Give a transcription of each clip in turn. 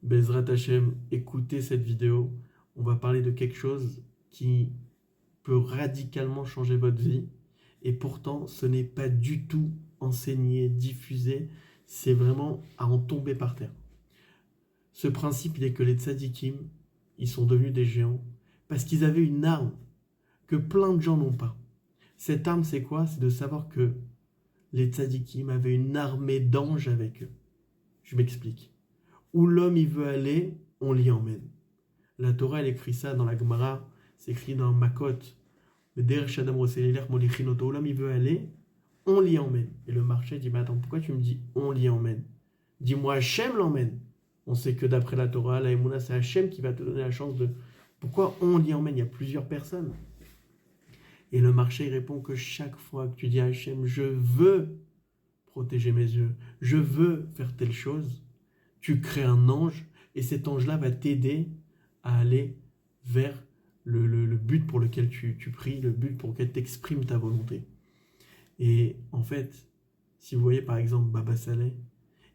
Bezrat Hashem, écoutez cette vidéo. On va parler de quelque chose qui peut radicalement changer votre vie. Et pourtant, ce n'est pas du tout enseigné, diffusé. C'est vraiment à en tomber par terre. Ce principe, il est que les tzadikim, ils sont devenus des géants parce qu'ils avaient une arme que plein de gens n'ont pas. Cette arme, c'est quoi? C'est de savoir que les tzadikim avaient une armée d'anges avec eux. Je m'explique. Où l'homme il veut aller, on l'y emmène. La Torah, elle écrit ça dans la Gemara, c'est écrit dans Makot. Où l'homme il veut aller, on l'y emmène. Et le marché dit, mais attends, pourquoi tu me dis on l'y emmène? Dis-moi, Hachem l'emmène. On sait que d'après la Torah, la Emouna, c'est Hachem qui va te donner la chance de... Pourquoi on l'y emmène? Il y a plusieurs personnes. Et le marché il répond que chaque fois que tu dis à Hachem, je veux protéger mes yeux, je veux faire telle chose, tu crées un ange, et cet ange-là va t'aider à aller vers le but pour lequel tu pries, le but pour lequel tu exprimes ta volonté. Et en fait, si vous voyez par exemple Baba Saleh,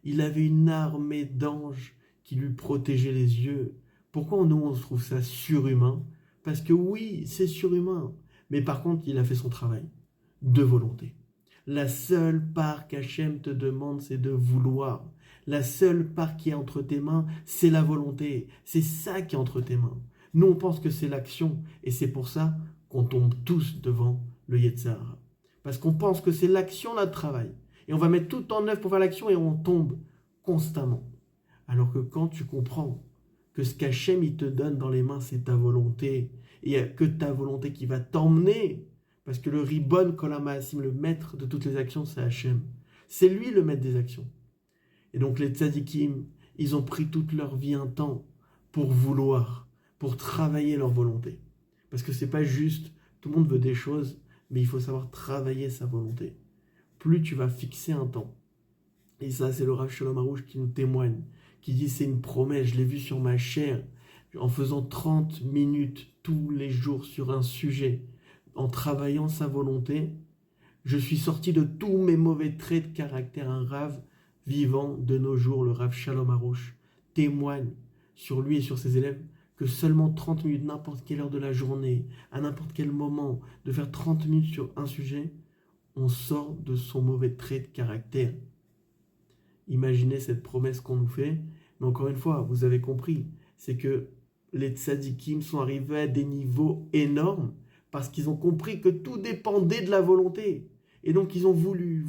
il avait une armée d'anges qui lui protégeaient les yeux. Pourquoi nous on trouve ça surhumain? Parce que oui, c'est surhumain, mais par contre il a fait son travail de volonté. La seule part qu'Hachem te demande, c'est de vouloir. La seule part qui est entre tes mains, c'est la volonté. C'est ça qui est entre tes mains. Nous, on pense que c'est l'action. Et c'est pour ça qu'on tombe tous devant le Yetzer Hara. Parce qu'on pense que c'est l'action, notre travail. Et on va mettre tout en œuvre pour faire l'action et on tombe constamment. Alors que quand tu comprends que ce qu'Hachem il te donne dans les mains, c'est ta volonté. Et il n'y a que ta volonté qui va t'emmener. Parce que le Ribon Kol HaMaasim, le maître de toutes les actions, c'est Hachem. C'est lui le maître des actions. Et donc les tzadikim, ils ont pris toute leur vie un temps pour vouloir, pour travailler leur volonté. Parce que c'est pas juste, tout le monde veut des choses, mais il faut savoir travailler sa volonté. Plus tu vas fixer un temps. Et ça, c'est le Rav Shalom Aroush qui nous témoigne, qui dit c'est une promesse, je l'ai vu sur ma chair, en faisant 30 minutes tous les jours sur un sujet, en travaillant sa volonté, je suis sorti de tous mes mauvais traits de caractère. Un Rav vivant de nos jours, le Rav Shalom Aroush, témoigne sur lui et sur ses élèves que seulement 30 minutes, n'importe quelle heure de la journée, à n'importe quel moment, de faire 30 minutes sur un sujet, on sort de son mauvais trait de caractère. Imaginez cette promesse qu'on nous fait, mais encore une fois, vous avez compris, c'est que les tzadikim sont arrivés à des niveaux énormes parce qu'ils ont compris que tout dépendait de la volonté. Et donc ils ont voulu.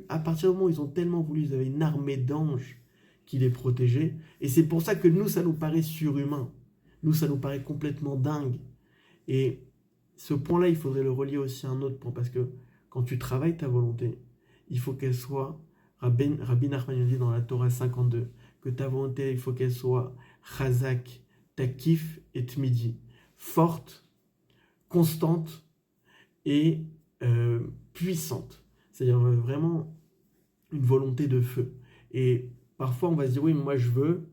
À partir du moment où ils ont tellement voulu, ils avaient une armée d'anges qui les protégeait. Et c'est pour ça que nous, ça nous paraît surhumain. Nous, ça nous paraît complètement dingue. Et ce point-là, il faudrait le relier aussi à un autre point. Parce que quand tu travailles ta volonté, il faut qu'elle soit, Rabbi Nachman dit dans la Torah 52, que ta volonté, il faut qu'elle soit chazak, takif et tmidi, forte, constante et puissante. C'est-à-dire vraiment une volonté de feu. Et parfois, on va se dire, oui, moi je veux,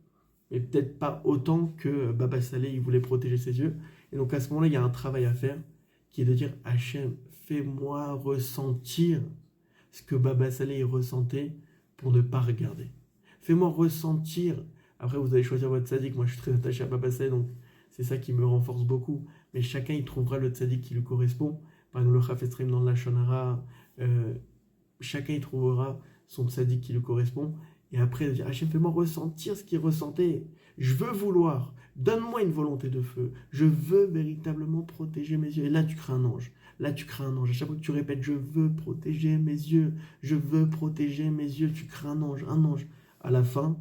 mais peut-être pas autant que Baba Saleh, il voulait protéger ses yeux. Et donc à ce moment-là, il y a un travail à faire qui est de dire, Hachem, fais-moi ressentir ce que Baba Saleh il ressentait pour ne pas regarder. Fais-moi ressentir. Après, vous allez choisir votre tzaddik. Moi, je suis très attaché à Baba Saleh, donc c'est ça qui me renforce beaucoup. Mais chacun, il trouvera le tzaddik qui lui correspond. Par exemple, le Chafetz Chaim dans le Lashon Hara, chacun, il trouvera son tzaddik qui lui correspond. Et après, de dire, Hachem, fais-moi ressentir ce qu'il ressentait. Je veux vouloir. Donne-moi une volonté de feu. Je veux véritablement protéger mes yeux. Et là, tu crées un ange. Là, tu crées un ange. À chaque fois que tu répètes, je veux protéger mes yeux. Je veux protéger mes yeux. Tu crées un ange. Un ange. À la fin,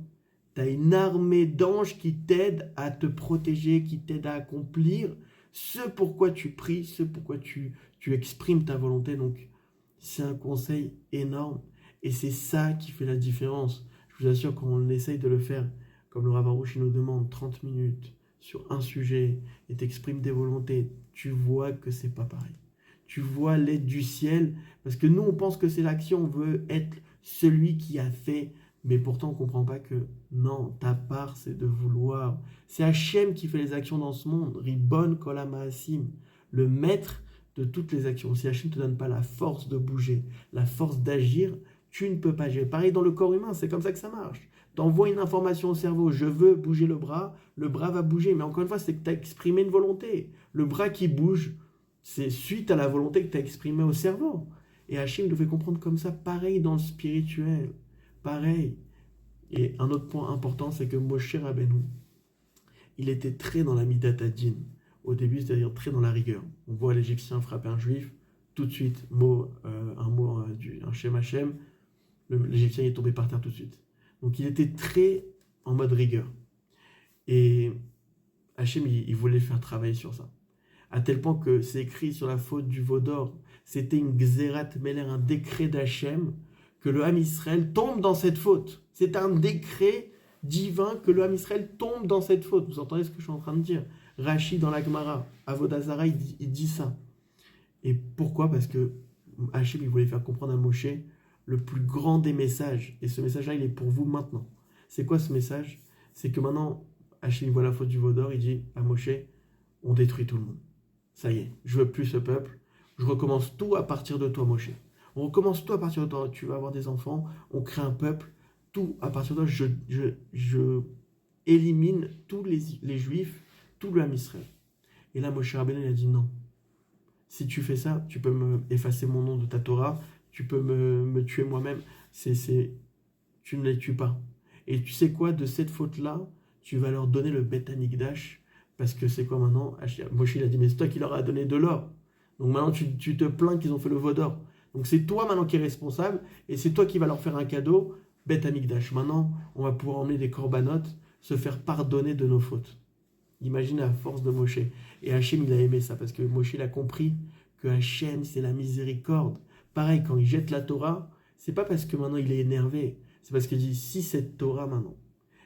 tu as une armée d'anges qui t'aident à te protéger, qui t'aident à accomplir ce pourquoi tu pries, ce pourquoi tu exprimes ta volonté. Donc, c'est un conseil énorme. Et c'est ça qui fait la différence. Je vous assure, quand on essaye de le faire, comme le Rav Aroush nous demande 30 minutes sur un sujet et t'exprimes des volontés, tu vois que c'est pas pareil. Tu vois l'aide du ciel, parce que nous, on pense que c'est l'action, on veut être celui qui a fait, mais pourtant, on comprend pas que non, ta part, c'est de vouloir. C'est Hachem qui fait les actions dans ce monde, Ribon Kol HaMaasim, le maître de toutes les actions. Si Hachem ne te donne pas la force de bouger, la force d'agir, tu ne peux pas agir. Pareil dans le corps humain, c'est comme ça que ça marche. T'envoies une information au cerveau, je veux bouger le bras va bouger. Mais encore une fois, c'est que tu as exprimé une volonté. Le bras qui bouge, c'est suite à la volonté que tu as exprimée au cerveau. Et Hachem nous fait comprendre comme ça, pareil dans le spirituel. Pareil. Et un autre point important, c'est que Moshe Rabbeinu, il était très dans la midat hadin. Au début, c'est-à-dire très dans la rigueur. On voit l'Égyptien frapper un juif, tout de suite, un Shem Hachem, l'Égyptien est tombé par terre tout de suite. Donc il était très en mode rigueur. Et Hachem, il voulait faire travailler sur ça. À tel point que c'est écrit sur la faute du veau d'or. C'était une Gzerat Meler, un décret d'Hachem, que le Ham Israël tombe dans cette faute. C'est un décret divin que le Ham Israël tombe dans cette faute. Vous entendez ce que je suis en train de dire? Rashi dans la Gemara, Avodah Zarah, il dit ça. Et pourquoi? Parce que Hachem, il voulait faire comprendre à Moshe le plus grand des messages. Et ce message-là, il est pour vous maintenant. C'est quoi ce message? C'est que maintenant, Hachem voit la faute du veau d'or, il dit à Moshe, on détruit tout le monde. Ça y est, je veux plus ce peuple. Je recommence tout à partir de toi, Moshe. On recommence tout à partir de toi. Tu vas avoir des enfants, on crée un peuple. Tout à partir de toi, je élimine tous les juifs, tout le Ham Israël. Et là, Moshe Rabbeinu, il a dit non. Si tu fais ça, tu peux me effacer mon nom de ta Torah, tu peux me tuer moi-même. Tu ne les tues pas. Et tu sais quoi, de cette faute-là, tu vas leur donner le Beth Amikdash. Parce que c'est quoi maintenant? Moshe, il a dit, mais c'est toi qui leur as donné de l'or. Donc maintenant, tu te plains qu'ils ont fait le veau d'or. Donc c'est toi maintenant qui es responsable, et c'est toi qui vas leur faire un cadeau, Beth Amikdash. Maintenant, on va pouvoir emmener des corbanotes, se faire pardonner de nos fautes. Imaginez la force de Moshe. Et Hachem, il a aimé ça, parce que Moshe, il a compris que Hachem, c'est la miséricorde. Pareil, quand il jette la Torah, c'est pas parce que maintenant il est énervé, c'est parce qu'il dit, si cette Torah maintenant,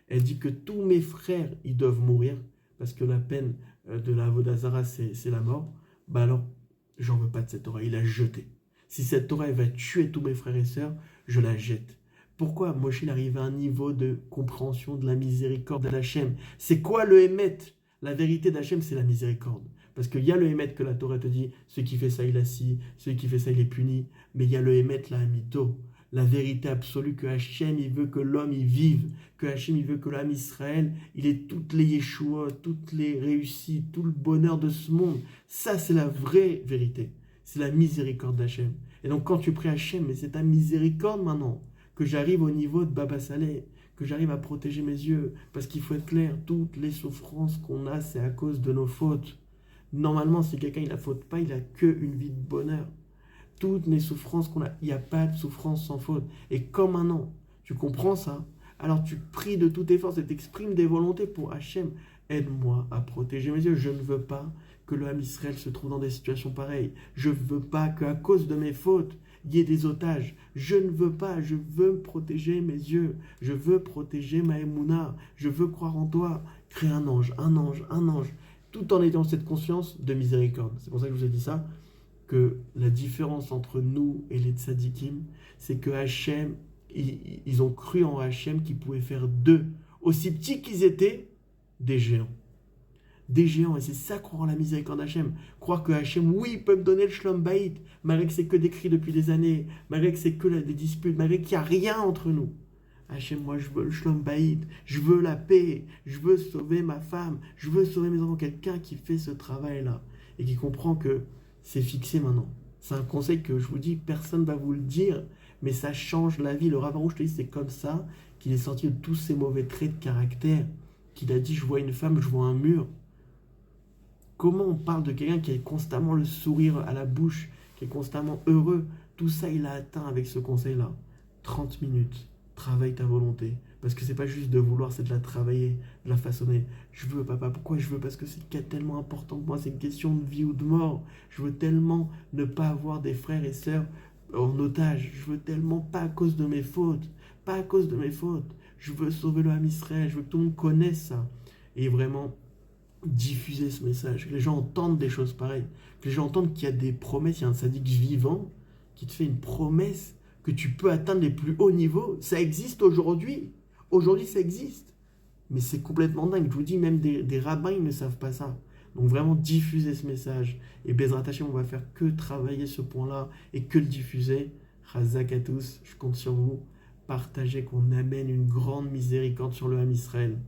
elle dit que tous mes frères, ils doivent mourir, parce que la peine de la Avodah Zarah, c'est la mort, bah alors, j'en veux pas de cette Torah, il a jeté. Si cette Torah, elle va tuer tous mes frères et sœurs, je la jette. Pourquoi Moshe, il arrive à un niveau de compréhension de la miséricorde d'Hachem? C'est quoi le Hémet? La vérité d'Hachem, c'est la miséricorde. Parce qu'il y a le Hémet que la Torah te dit, celui qui fait ça, il assis, celui qui fait ça, il est puni. Mais il y a le Hémet, la Hamito, la vérité absolue que Hachem, il veut que l'homme, il vive, que Hachem, il veut que l'âme Israël, il ait toutes les Yeshua, toutes les réussites, tout le bonheur de ce monde. Ça, c'est la vraie vérité. C'est la miséricorde d'Hachem. Et donc, quand tu pries Hachem, mais c'est ta miséricorde maintenant, que j'arrive au niveau de Baba Saleh, que j'arrive à protéger mes yeux. Parce qu'il faut être clair, toutes les souffrances qu'on a, c'est à cause de nos fautes. Normalement, si quelqu'un il ne faute pas, il n'a qu'une vie de bonheur. Toutes les souffrances qu'on a, il n'y a pas de souffrance sans faute. Et comme maintenant, tu comprends ça, alors tu pries de toutes tes forces et t'exprimes des volontés pour Hachem. Aide-moi à protéger mes yeux. Je ne veux pas que le Ham Israël se trouve dans des situations pareilles. Je ne veux pas qu'à cause de mes fautes, il y ait des otages. Je ne veux pas, je veux protéger mes yeux. Je veux protéger ma Emouna. Je veux croire en toi. Crée un ange, un ange, un ange. Tout en ayant cette conscience de miséricorde. C'est pour ça que je vous ai dit ça, que la différence entre nous et les tzadikim, c'est que Hachem, ils ont cru en Hachem qui pouvait faire d'eux, aussi petits qu'ils étaient, des géants. Des géants, et c'est ça croire en la miséricorde d'Hachem. Croire que Hachem, oui, il peut me donner le shlom bayit, malgré que c'est que des cris depuis des années, malgré que c'est que des disputes, malgré qu'il n'y a rien entre nous. Hachem, moi je veux le shlom bayit, je veux la paix, je veux sauver ma femme, je veux sauver mes enfants. Quelqu'un qui fait ce travail-là et qui comprend que c'est fixé maintenant. C'est un conseil que je vous dis, personne ne va vous le dire, mais ça change la vie. Le Rav Arush, je te dis, c'est comme ça qu'il est sorti de tous ses mauvais traits de caractère, qu'il a dit, je vois une femme, je vois un mur. Comment on parle de quelqu'un qui a constamment le sourire à la bouche, qui est constamment heureux? Tout ça, il a atteint avec ce conseil-là. 30 minutes. Travaille ta volonté. Parce que c'est pas juste de vouloir, c'est de la travailler, de la façonner. Je veux, papa. Pourquoi je veux? Parce que c'est tellement important pour moi. C'est une question de vie ou de mort. Je veux tellement ne pas avoir des frères et sœurs en otage. Je veux tellement, pas à cause de mes fautes. Pas à cause de mes fautes. Je veux sauver le Ham Israël. Je veux que tout le monde connaisse ça. Et vraiment, diffuser ce message. Que les gens entendent des choses pareilles. Que les gens entendent qu'il y a des promesses. Il y a un sadique vivant qui te fait une promesse que tu peux atteindre les plus hauts niveaux. Ça existe aujourd'hui. Aujourd'hui, ça existe. Mais c'est complètement dingue. Je vous dis, même des rabbins, ils ne savent pas ça. Donc vraiment, diffuser ce message. Et Bezrat Hashem, on va faire que travailler ce point-là et que le diffuser. Chazak à tous, je compte sur vous. partager, qu'on amène une grande miséricorde sur le Ham Israël.